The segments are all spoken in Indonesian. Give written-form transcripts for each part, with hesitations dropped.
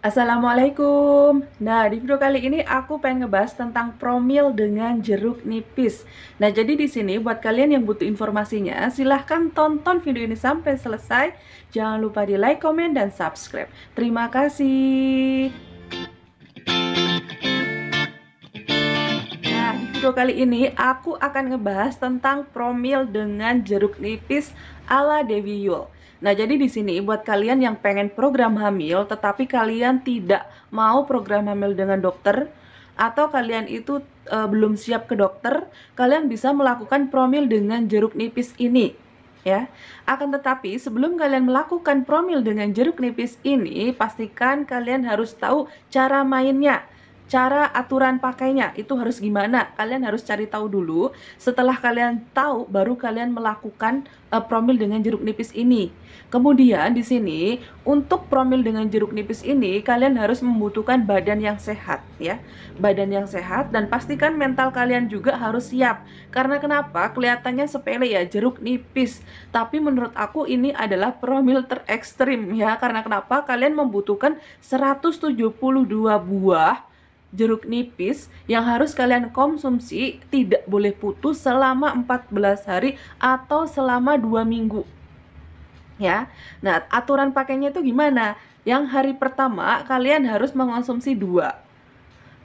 Assalamualaikum. Nah, di video kali ini aku pengen ngebahas tentang promil dengan jeruk nipis. Nah, jadi di sini buat kalian yang butuh informasinya, silahkan tonton video ini sampai selesai. Jangan lupa di like, komen, dan subscribe. Terima kasih. Nah, di video kali ini aku akan ngebahas tentang promil dengan jeruk nipis ala Dewi Yul. Nah, jadi di sini buat kalian yang pengen program hamil tetapi kalian tidak mau program hamil dengan dokter atau kalian itu belum siap ke dokter, kalian bisa melakukan promil dengan jeruk nipis ini. Ya, akan tetapi sebelum kalian melakukan promil dengan jeruk nipis ini, pastikan kalian harus tahu cara mainnya. Cara aturan pakainya itu harus gimana? Kalian harus cari tahu dulu. Setelah kalian tahu, baru kalian melakukan promil dengan jeruk nipis ini. Kemudian di sini untuk promil dengan jeruk nipis ini kalian harus membutuhkan badan yang sehat, ya. Badan yang sehat, dan pastikan mental kalian juga harus siap. Karena kenapa? Kelihatannya sepele ya, jeruk nipis. Tapi menurut aku ini adalah promil terekstrim ya. Karena kenapa? Kalian membutuhkan 172 buah jeruk nipis yang harus kalian konsumsi, tidak boleh putus selama 14 hari atau selama 2 minggu. Ya. Nah, aturan pakainya itu gimana? Yang hari pertama kalian harus mengonsumsi 2.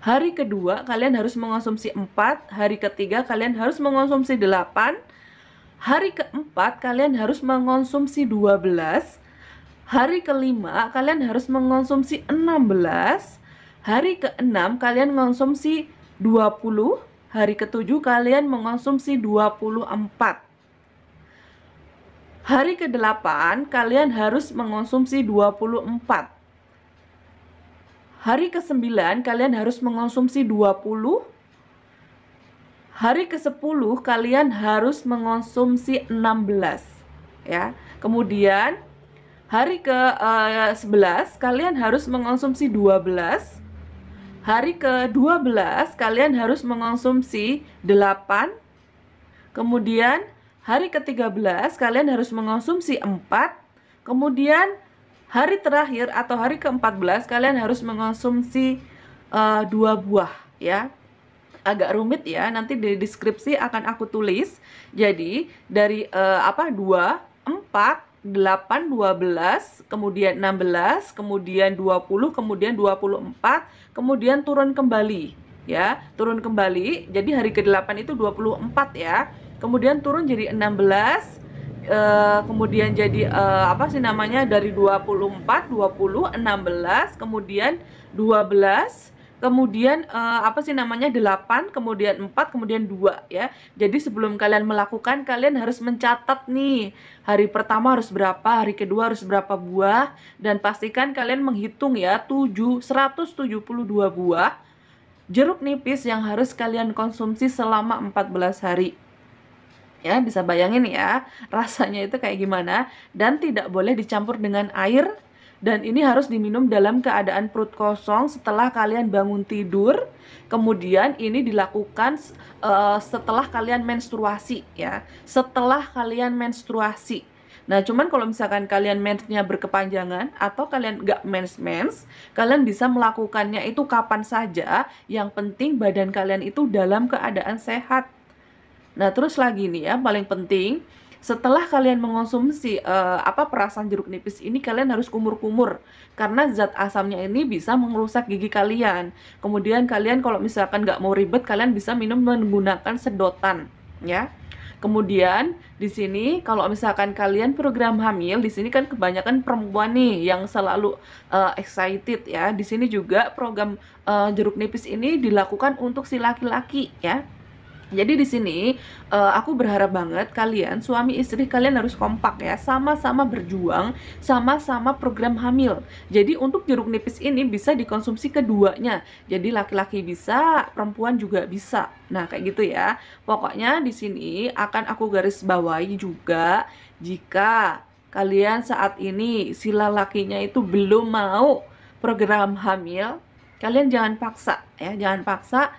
Hari kedua kalian harus mengonsumsi 4, hari ketiga kalian harus mengonsumsi 8, hari keempat kalian harus mengonsumsi 12, hari kelima kalian harus mengonsumsi 16, hari ke-6 kalian mengonsumsi 20, hari ke-7 kalian mengonsumsi 24. Hari ke-8 kalian harus mengonsumsi 24. Hari ke-9 kalian harus mengonsumsi 20. Hari ke-10 kalian harus mengonsumsi 16, ya. Kemudian hari ke-11 kalian harus mengonsumsi 12. Hari ke-12 kalian harus mengonsumsi 8. Kemudian hari ke-13 kalian harus mengonsumsi 4. Kemudian hari terakhir atau hari ke-14 kalian harus mengonsumsi 2 buah, ya. Agak rumit ya, nanti di deskripsi akan aku tulis. Jadi dari 2, 4, 8, 12, kemudian 16, kemudian 20, kemudian 24, kemudian turun kembali, ya. Turun kembali, jadi hari ke-8 itu 24 ya. Kemudian turun jadi 16, kemudian jadi dari 24, 20, 16, kemudian 12, kemudian 8, kemudian 4, kemudian 2 ya. Jadi sebelum kalian melakukan, kalian harus mencatat nih, hari pertama harus berapa, hari kedua harus berapa buah, dan pastikan kalian menghitung ya, 172 buah jeruk nipis yang harus kalian konsumsi selama 14 hari. Ya, bisa bayangin ya, rasanya itu kayak gimana, dan tidak boleh dicampur dengan air. Dan ini harus diminum dalam keadaan perut kosong setelah kalian bangun tidur. Kemudian ini dilakukan setelah kalian menstruasi ya. Setelah kalian menstruasi. Nah, cuman kalau misalkan kalian mensnya berkepanjangan atau kalian nggak mens, kalian bisa melakukannya itu kapan saja. Yang penting badan kalian itu dalam keadaan sehat. Nah, terus lagi nih ya, paling penting setelah kalian mengonsumsi perasan jeruk nipis ini, kalian harus kumur-kumur karena zat asamnya ini bisa merusak gigi kalian. Kemudian kalian kalau misalkan nggak mau ribet, kalian bisa minum menggunakan sedotan, ya. Kemudian di sini kalau misalkan kalian program hamil, di sini kan kebanyakan perempuan nih yang selalu excited ya. Di sini juga program jeruk nipis ini dilakukan untuk si laki-laki ya. Jadi di sini aku berharap banget kalian suami istri kalian harus kompak ya, sama-sama berjuang, sama-sama program hamil. Jadi untuk jeruk nipis ini bisa dikonsumsi keduanya. Jadi laki-laki bisa, perempuan juga bisa. Nah, kayak gitu ya. Pokoknya di sini akan aku garis bawahi juga, jika kalian saat ini si lelakinya itu belum mau program hamil, kalian jangan paksa ya, jangan paksa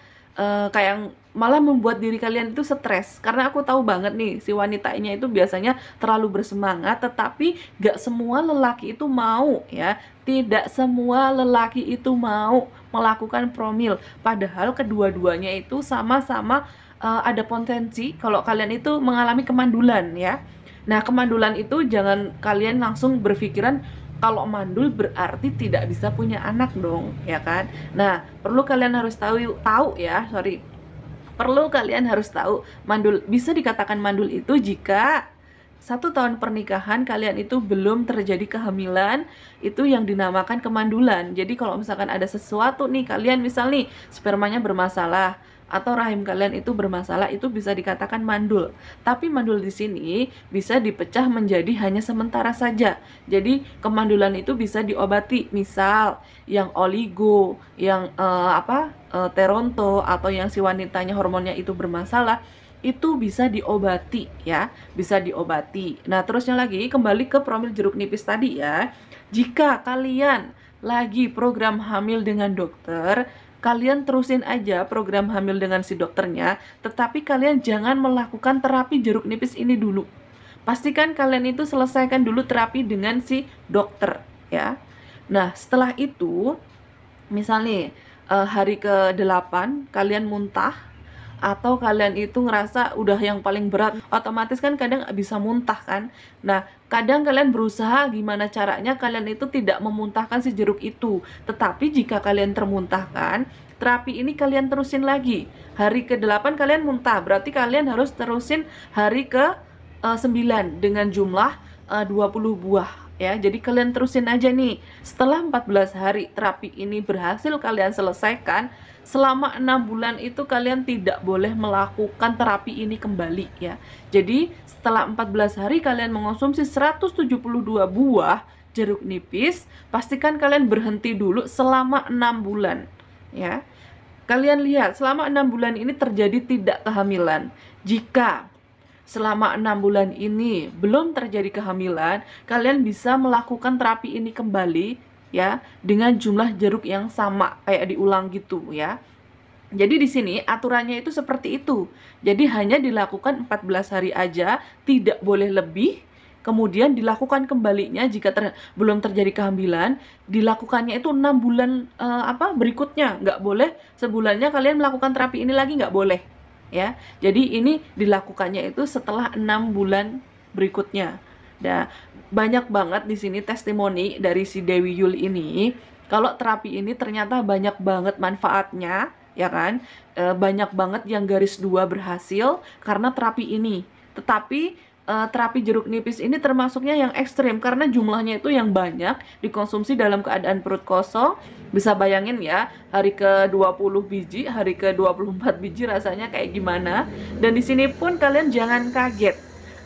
kayak malah membuat diri kalian itu stres. Karena aku tahu banget nih, si wanitanya itu biasanya terlalu bersemangat, tetapi gak semua lelaki itu mau ya. Tidak semua lelaki itu mau melakukan promil, padahal kedua-duanya itu sama-sama ada potensi kalau kalian itu mengalami kemandulan ya. Nah, kemandulan itu jangan kalian langsung berpikiran kalau mandul berarti tidak bisa punya anak dong, ya kan? Nah, perlu kalian harus tahu ya, perlu kalian harus tahu, mandul bisa dikatakan mandul itu jika 1 tahun pernikahan kalian itu belum terjadi kehamilan, itu yang dinamakan kemandulan. Jadi kalau misalkan ada sesuatu nih, kalian misal nih spermanya bermasalah atau rahim kalian itu bermasalah, itu bisa dikatakan mandul. Tapi mandul di sini bisa dipecah menjadi hanya sementara saja. Jadi kemandulan itu bisa diobati. Misal yang oligo, yang teronto, atau yang si wanitanya hormonnya itu bermasalah, itu bisa diobati ya, bisa diobati. Nah, terusnya lagi kembali ke promil jeruk nipis tadi ya. Jika kalian lagi program hamil dengan dokter, kalian terusin aja program hamil dengan si dokternya, tetapi kalian jangan melakukan terapi jeruk nipis ini dulu. Pastikan kalian itu selesaikan dulu terapi dengan si dokter ya. Nah, setelah itu misal nih hari ke-8 kalian muntah, atau kalian itu ngerasa udah yang paling berat, otomatis kan kadang bisa muntah kan. Nah, kadang kalian berusaha gimana caranya kalian itu tidak memuntahkan si jeruk itu. Tetapi jika kalian termuntahkan, terapi ini kalian terusin lagi. Hari ke-8 kalian muntah, berarti kalian harus terusin hari ke-9 dengan jumlah 20 buah ya. Jadi kalian terusin aja nih. Setelah 14 hari terapi ini berhasil kalian selesaikan, selama 6 bulan itu kalian tidak boleh melakukan terapi ini kembali ya. Jadi setelah 14 hari kalian mengonsumsi 172 buah jeruk nipis, pastikan kalian berhenti dulu selama 6 bulan ya. Kalian lihat selama 6 bulan ini terjadi tidak kehamilan. Jika selama 6 bulan ini belum terjadi kehamilan, kalian bisa melakukan terapi ini kembali ya, dengan jumlah jeruk yang sama, kayak diulang gitu ya. Jadi di sini aturannya itu seperti itu. Jadi hanya dilakukan 14 hari aja, tidak boleh lebih. Kemudian dilakukan kembalinya jika belum terjadi kehamilan, dilakukannya itu 6 bulan berikutnya. Nggak boleh sebulannya kalian melakukan terapi ini lagi, nggak boleh ya. Jadi ini dilakukannya itu setelah 6 bulan berikutnya. Nah, banyak banget di sini testimoni dari si Dewi Yul ini. Kalau terapi ini ternyata banyak banget manfaatnya, ya kan? Banyak banget yang garis 2 berhasil karena terapi ini. Tetapi terapi jeruk nipis ini termasuknya yang ekstrim karena jumlahnya itu yang banyak, dikonsumsi dalam keadaan perut kosong. Bisa bayangin ya, hari ke-20 biji, hari ke-24 biji rasanya kayak gimana. Dan di sini pun kalian jangan kaget,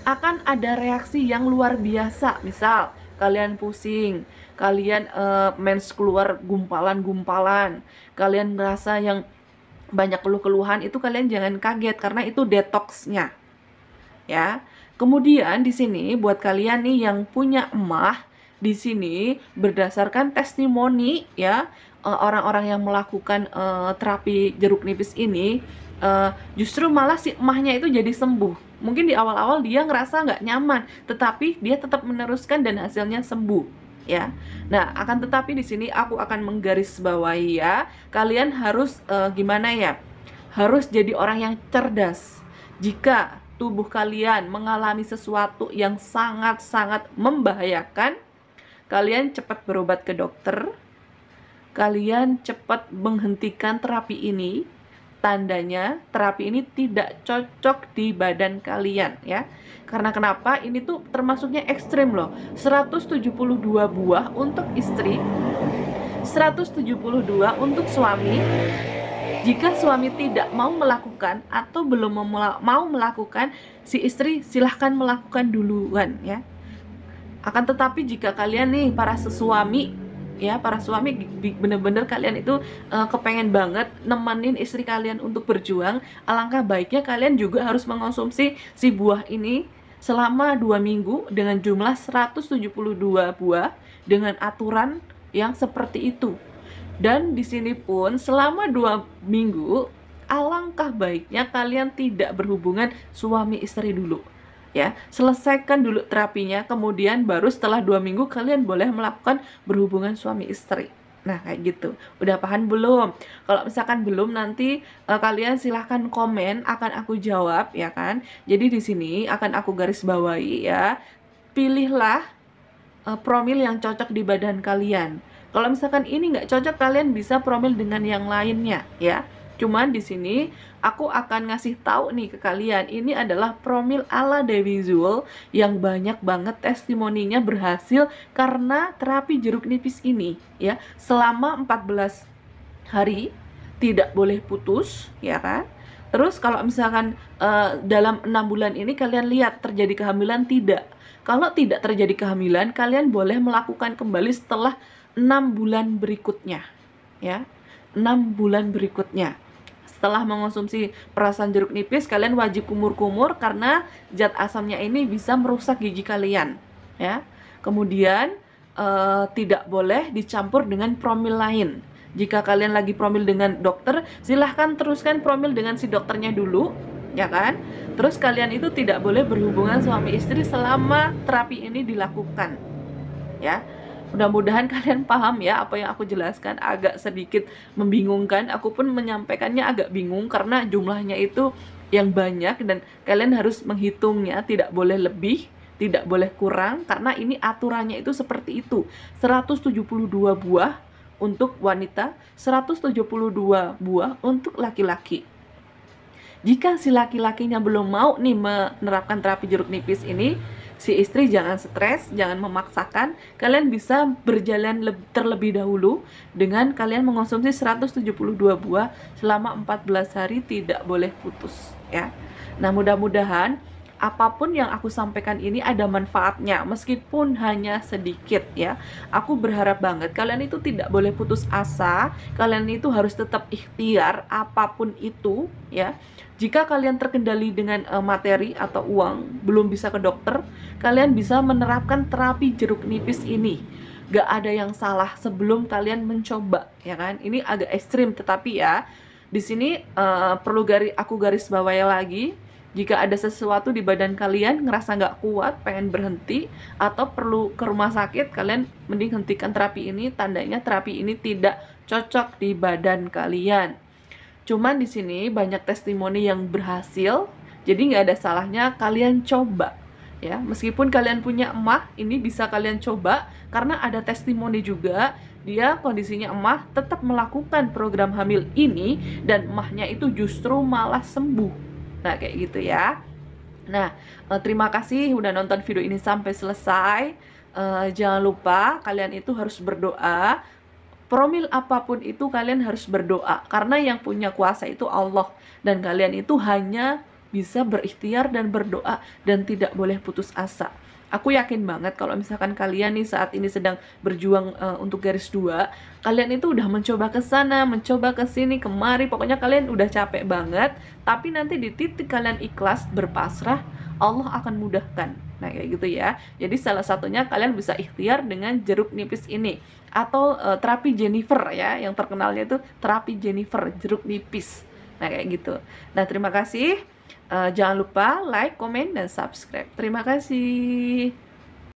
akan ada reaksi yang luar biasa. Misal kalian pusing, kalian mens keluar gumpalan-gumpalan, kalian merasa yang banyak keluhan, itu kalian jangan kaget karena itu detoxnya ya. Kemudian di sini buat kalian nih yang punya emah, di sini berdasarkan testimoni ya, orang-orang yang melakukan terapi jeruk nipis ini, justru malah si emahnya itu jadi sembuh. Mungkin di awal-awal dia ngerasa nggak nyaman, tetapi dia tetap meneruskan dan hasilnya sembuh ya. Nah, akan tetapi di sini aku akan menggarisbawahi ya, kalian harus gimana ya? Harus jadi orang yang cerdas. Jika tubuh kalian mengalami sesuatu yang sangat-sangat membahayakan, kalian cepat berobat ke dokter. Kalian cepat menghentikan terapi ini. Tandanya terapi ini tidak cocok di badan kalian ya. Karena kenapa? Ini tuh termasuknya ekstrim loh. 172 buah untuk istri, 172 untuk suami. Jika suami tidak mau melakukan atau belum mau melakukan, si istri silahkan melakukan duluan ya. Akan tetapi jika kalian nih para suami ya, para suami bener-bener kalian itu kepengen banget nemenin istri kalian untuk berjuang, alangkah baiknya kalian juga harus mengonsumsi si buah ini selama 2 minggu dengan jumlah 172 buah dengan aturan yang seperti itu. Dan di sini pun selama 2 minggu alangkah baiknya kalian tidak berhubungan suami istri dulu ya. Selesaikan dulu terapinya, kemudian baru setelah 2 minggu kalian boleh melakukan berhubungan suami istri. Nah, kayak gitu. Udah paham belum? Kalau misalkan belum, nanti kalian silahkan komen, akan aku jawab, ya kan? Jadi di sini akan aku garis bawahi ya. Pilihlah promil yang cocok di badan kalian. Kalau misalkan ini nggak cocok, kalian bisa promil dengan yang lainnya, ya. Cuman di sini aku akan ngasih tahu nih ke kalian, ini adalah promil ala Dewi Zul yang banyak banget testimoninya berhasil karena terapi jeruk nipis ini, ya. Selama 14 hari tidak boleh putus, ya kan? Terus kalau misalkan dalam 6 bulan ini kalian lihat terjadi kehamilan, tidak. Kalau tidak terjadi kehamilan, kalian boleh melakukan kembali setelah 6 bulan berikutnya, ya. 6 bulan berikutnya. Setelah mengonsumsi perasan jeruk nipis, kalian wajib kumur-kumur karena zat asamnya ini bisa merusak gigi kalian, ya. Kemudian tidak boleh dicampur dengan promil lain. Jika kalian lagi promil dengan dokter, silahkan teruskan promil dengan si dokternya dulu, ya kan? Terus kalian itu tidak boleh berhubungan suami istri selama terapi ini dilakukan, ya. Mudah-mudahan kalian paham ya apa yang aku jelaskan. Agak sedikit membingungkan, aku pun menyampaikannya agak bingung karena jumlahnya itu yang banyak dan kalian harus menghitungnya, tidak boleh lebih, tidak boleh kurang, karena ini aturannya itu seperti itu. 172 buah untuk wanita, 172 buah untuk laki-laki. Jika si laki-lakinya belum mau nih menerapkan terapi jeruk nipis ini, si istri jangan stres, jangan memaksakan. Kalian bisa berjalan terlebih dahulu dengan kalian mengonsumsi 172 buah selama 14 hari, tidak boleh putus, ya. Nah, mudah-mudahan apapun yang aku sampaikan ini ada manfaatnya, meskipun hanya sedikit, ya. Aku berharap banget kalian itu tidak boleh putus asa, kalian itu harus tetap ikhtiar apapun itu, ya. Jika kalian terkendali dengan materi atau uang, belum bisa ke dokter, kalian bisa menerapkan terapi jeruk nipis ini. Gak ada yang salah sebelum kalian mencoba, ya kan? Ini agak ekstrim, tetapi ya di sini perlu aku garis bawahi lagi. Jika ada sesuatu di badan kalian ngerasa nggak kuat, pengen berhenti, atau perlu ke rumah sakit, kalian mending hentikan terapi ini. Tandanya terapi ini tidak cocok di badan kalian. Cuman di sini banyak testimoni yang berhasil, jadi nggak ada salahnya kalian coba, ya. Meskipun kalian punya emah, ini bisa kalian coba karena ada testimoni juga. Dia kondisinya emah, tetap melakukan program hamil ini dan emahnya itu justru malah sembuh. Nah, kayak gitu ya. Nah, terima kasih udah nonton video ini sampai selesai. Jangan lupa kalian itu harus berdoa. Promil apapun itu kalian harus berdoa, karena yang punya kuasa itu Allah, dan kalian itu hanya bisa berikhtiar dan berdoa dan tidak boleh putus asa. Aku yakin banget kalau misalkan kalian nih saat ini sedang berjuang untuk garis 2, kalian itu udah mencoba ke sana, mencoba ke sini, kemari, pokoknya kalian udah capek banget, tapi nanti di titik kalian ikhlas, berpasrah, Allah akan mudahkan. Nah, kayak gitu ya. Jadi salah satunya kalian bisa ikhtiar dengan jeruk nipis ini, atau terapi Jennifer ya, yang terkenalnya itu terapi Jennifer, jeruk nipis. Nah, kayak gitu. Nah, terima kasih. Jangan lupa like, komen, dan subscribe. Terima kasih.